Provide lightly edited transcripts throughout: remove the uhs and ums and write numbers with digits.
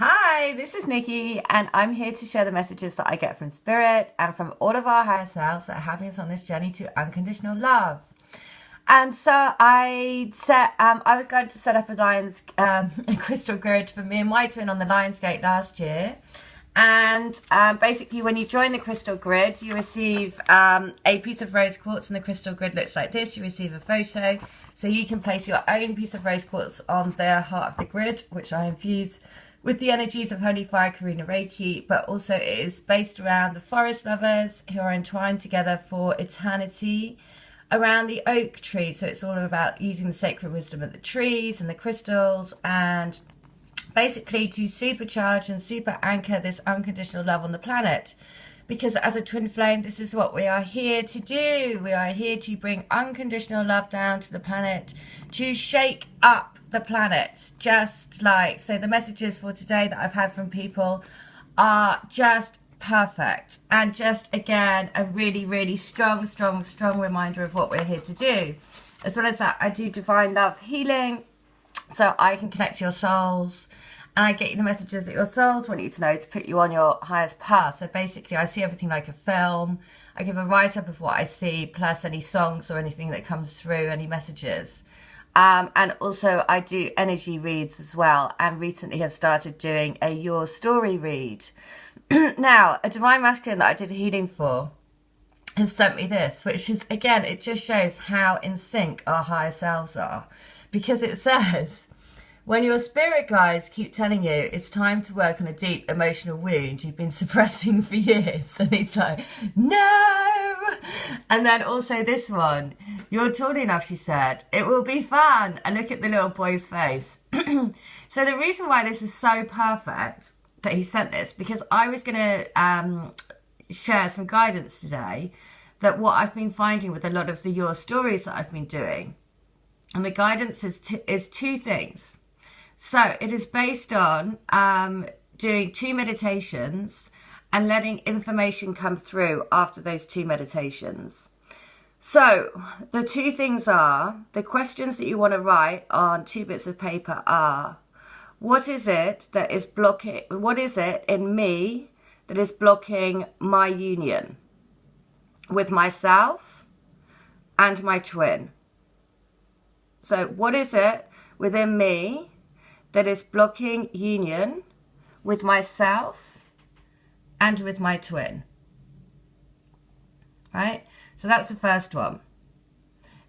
Hi, this is Nikki, and I'm here to share the messages that I get from Spirit and from all of our higher selves that are having us on this journey to unconditional love. And so I was going to set up a crystal grid for me and my twin on the Lionsgate last year. And basically, when you join the crystal grid, you receive a piece of rose quartz, and the crystal grid looks like this. You receive a photo, so you can place your own piece of rose quartz on the heart of the grid, which I infuse with the energies of Holy Fire Reiki, but also it is based around the forest lovers who are entwined together for eternity around the oak tree. So it's all about using the sacred wisdom of the trees and the crystals, and basically to supercharge and super anchor this unconditional love on the planet. Because as a twin flame, this is what we are here to do. We are here to bring unconditional love down to the planet, to shake up the planet. So the messages for today that I've had from people are just perfect, and just again a really, really strong reminder of what we're here to do. As well as that, I do divine love healing, so I can connect to your souls, and I get you the messages that your souls want you to know to put you on your highest path. So basically, I see everything like a film. I give a write-up of what I see, plus any songs or anything that comes through, any messages. And also I do energy reads as well, and recently have started doing a Your Story read. Now, a Divine Masculine that I did healing for has sent me this, which is, again, it just shows how in sync our higher selves are. Because it says, when your spirit guides keep telling you it's time to work on a deep emotional wound you've been suppressing for years. And it's like, no! And then also this one, you're tall enough, she said. It will be fun. And look at the little boy's face. So the reason why this is so perfect that he sent this, because I was going to share some guidance today, that what I've been finding with a lot of the Your Stories that I've been doing, and the guidance is two things. So it is based on doing 2 meditations and letting information come through after those 2 meditations. So the 2 things are, the questions that you want to write on 2 bits of paper are, what is it that is blocking, what is it in me that is blocking my union with myself and my twin? So what is it within me that is blocking union with myself and with my twin? Right? So that's the first one.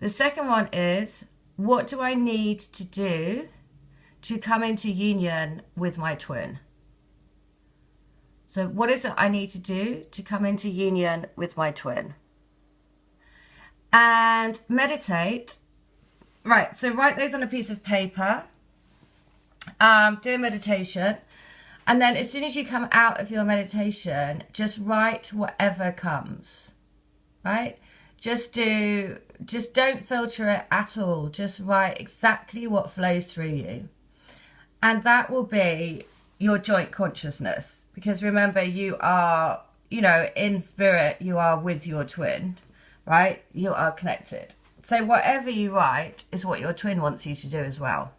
The second one is, what do I need to do to come into union with my twin? So what is it I need to do to come into union with my twin? And meditate. Right, so write those on a piece of paper. Do a meditation. And then as soon as you come out of your meditation, just write whatever comes. Right? Just don't filter it at all. Just write exactly what flows through you. And that will be your joint consciousness. Because remember, you are, in spirit, you are with your twin, right? You are connected. So whatever you write is what your twin wants you to do as well.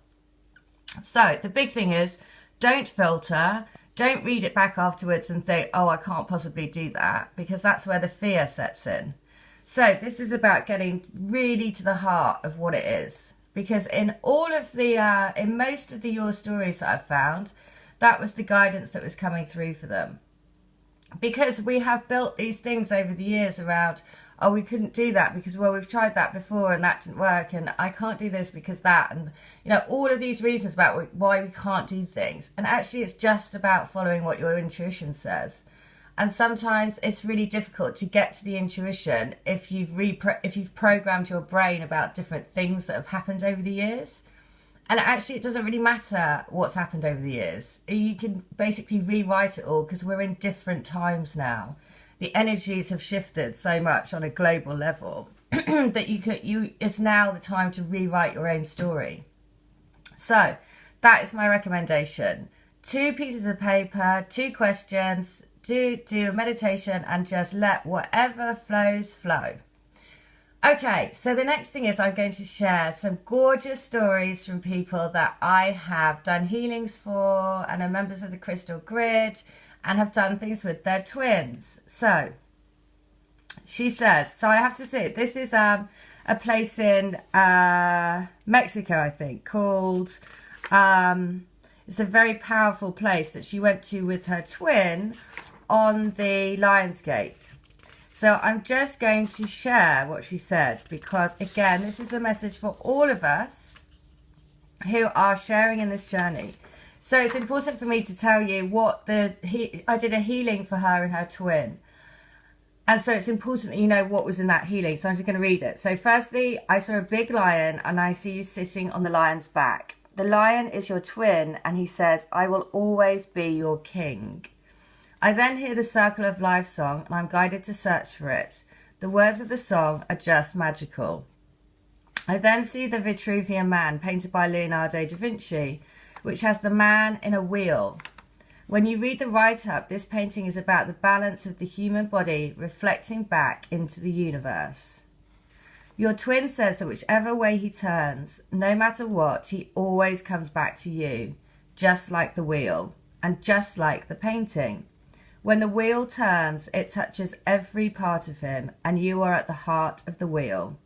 So the big thing is, don't filter. Don't read it back afterwards and think, oh, I can't possibly do that, because that's where the fear sets in. So this is about getting really to the heart of what it is. Because in most of the Your Stories that I've found, that was the guidance that was coming through for them. Because we have built these things over the years around, oh, we couldn't do that because, well, we've tried that before and that didn't work, and I can't do this because that, and, all of these reasons about why we can't do things. And actually, it's just about following what your intuition says. And sometimes it's really difficult to get to the intuition if you've programmed your brain about different things that have happened over the years. And actually, it doesn't really matter what's happened over the years. You can basically rewrite it all, because we're in different times now. The energies have shifted so much on a global level that it's now the time to rewrite your own story. So that is my recommendation. 2 pieces of paper, 2 questions, do a meditation, and just let whatever flows flow. Okay, so the next thing is I'm going to share some gorgeous stories from people that I have done healings for and are members of the Crystal Grid and have done things with their twins. So she says, so I have to say, this is a place in Mexico, I think, called, it's a very powerful place that she went to with her twin on the Lion's Gate. So I'm just going to share what she said because, again, this is a message for all of us who are sharing in this journey. So it's important for me to tell you what I did a healing for her and her twin. And so it's important that you know what was in that healing. So I'm just going to read it. So firstly, I saw a big lion and I see you sitting on the lion's back. The lion is your twin and he says, I will always be your king. I then hear the Circle of Life song and I'm guided to search for it. The words of the song are just magical. I then see the Vitruvian Man painted by Leonardo da Vinci, which has the man in a wheel. When you read the write-up, this painting is about the balance of the human body reflecting back into the universe. Your twin says that whichever way he turns, no matter what, he always comes back to you, just like the wheel and just like the painting. When the wheel turns, it touches every part of him, and you are at the heart of the wheel.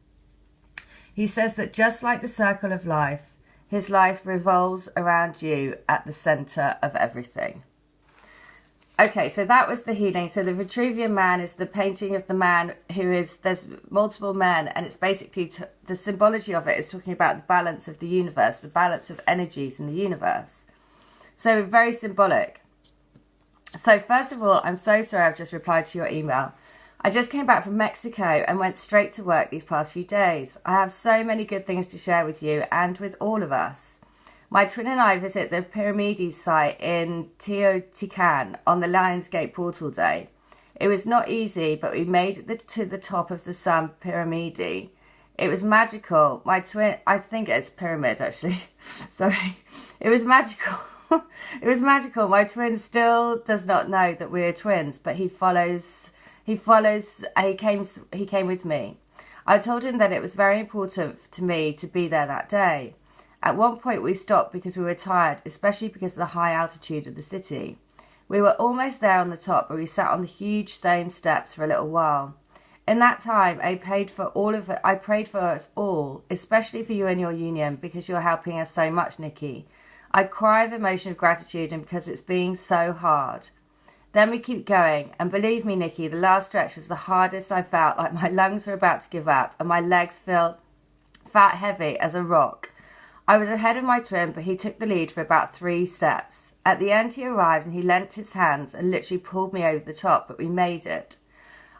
He says that just like the circle of life, his life revolves around you at the center of everything. Okay, so that was the healing. So the Vitruvian Man is the painting of the man who is, there's multiple men, and it's basically, the symbology of it is talking about the balance of the universe, the balance of energies in the universe. So very symbolic. So first of all, I'm so sorry I've just replied to your email. I just came back from Mexico and went straight to work these past few days. I have so many good things to share with you and with all of us. My twin and I visit the Pyramides site in Teotihuacan on the Lionsgate Portal Day. It was not easy, but we made it to the top of the Sun Pyramid. It was magical. My twin, I think it's pyramid actually. Sorry. It was magical. It was magical. My twin still does not know that we're twins, but he came with me. I told him that it was very important to me to be there that day. At one point we stopped because we were tired, especially because of the high altitude of the city. We were almost there on the top, but we sat on the huge stone steps for a little while. In that time, I prayed for us all, especially for you and your union, because you're helping us so much, Nikki. I cry of emotion of gratitude and because it's being so hard. Then we keep going, and believe me, Nikki, the last stretch was the hardest. I felt like my lungs were about to give up and my legs felt heavy as a rock. I was ahead of my twin, but he took the lead for about 3 steps. At the end he arrived and he lent his hands and literally pulled me over the top, but we made it.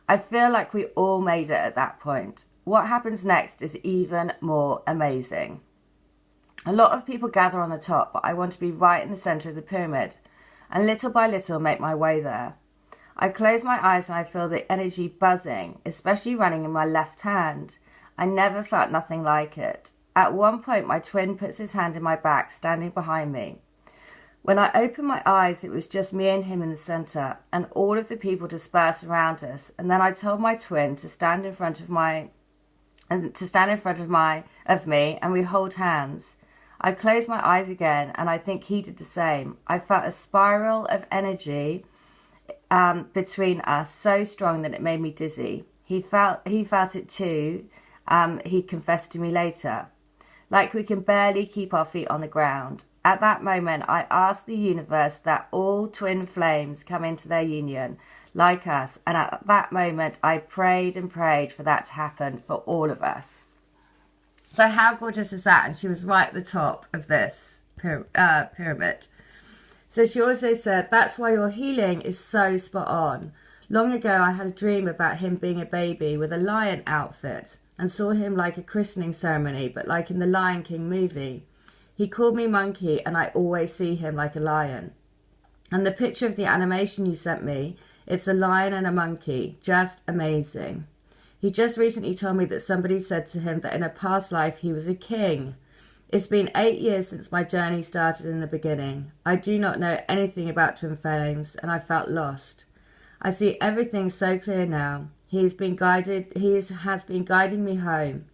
I feel like we all made it at that point. What happens next is even more amazing. A lot of people gather on the top, but I want to be right in the centre of the pyramid, and little by little make my way there. I close my eyes and I feel the energy buzzing, especially running in my left hand. I never felt nothing like it. At one point, my twin puts his hand in my back, standing behind me. When I opened my eyes, it was just me and him in the centre, and all of the people dispersed around us. And then I told my twin to stand in front of me, and we hold hands. I closed my eyes again, and I think he did the same. I felt a spiral of energy between us so strong that it made me dizzy. He felt it too. He confessed to me later. Like we can barely keep our feet on the ground. At that moment, I asked the universe that all twin flames come into their union, like us. And at that moment, I prayed and prayed for that to happen for all of us. So how gorgeous is that? And she was right at the top of this pyramid. So she also said, that's why your healing is so spot on. Long ago, I had a dream about him being a baby with a lion outfit and saw him like a christening ceremony, but like in the Lion King movie. He called me Monkey, and I always see him like a lion. And the picture of the animation you sent me, it's a lion and a monkey. Just amazing. He just recently told me that somebody said to him that in a past life he was a king. It's been 8 years since my journey started in the beginning. I do not know anything about twin flames, and I felt lost. I see everything so clear now. He's been guided. Has been guiding me home.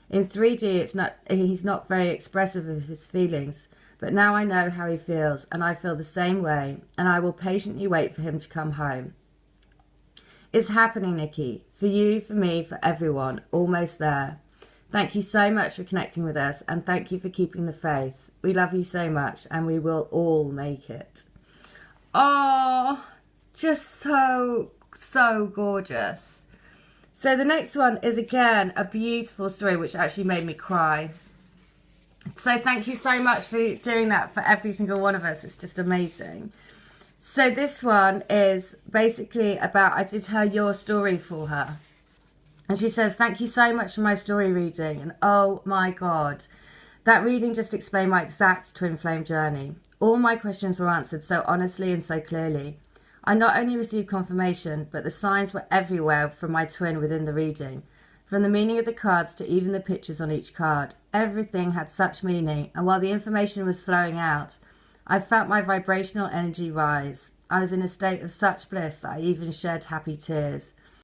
In 3D, he's not very expressive of his feelings, but now I know how he feels, and I feel the same way, and I will patiently wait for him to come home. It's happening, Nikki. For you, for me, for everyone. Almost there. Thank you so much for connecting with us, and thank you for keeping the faith. We love you so much, and we will all make it. Oh, just so gorgeous. So the next one is, again, a beautiful story, which actually made me cry. So thank you so much for doing that for every single one of us. It's just amazing. So this one is basically about, I did your story for her. And she says, thank you so much for my story reading. And oh my God, that reading just explained my exact twin flame journey. All my questions were answered so honestly and so clearly. I not only received confirmation, but the signs were everywhere from my twin within the reading. From the meaning of the cards to even the pictures on each card. Everything had such meaning, and while the information was flowing out, I felt my vibrational energy rise. I was in a state of such bliss that I even shed happy tears.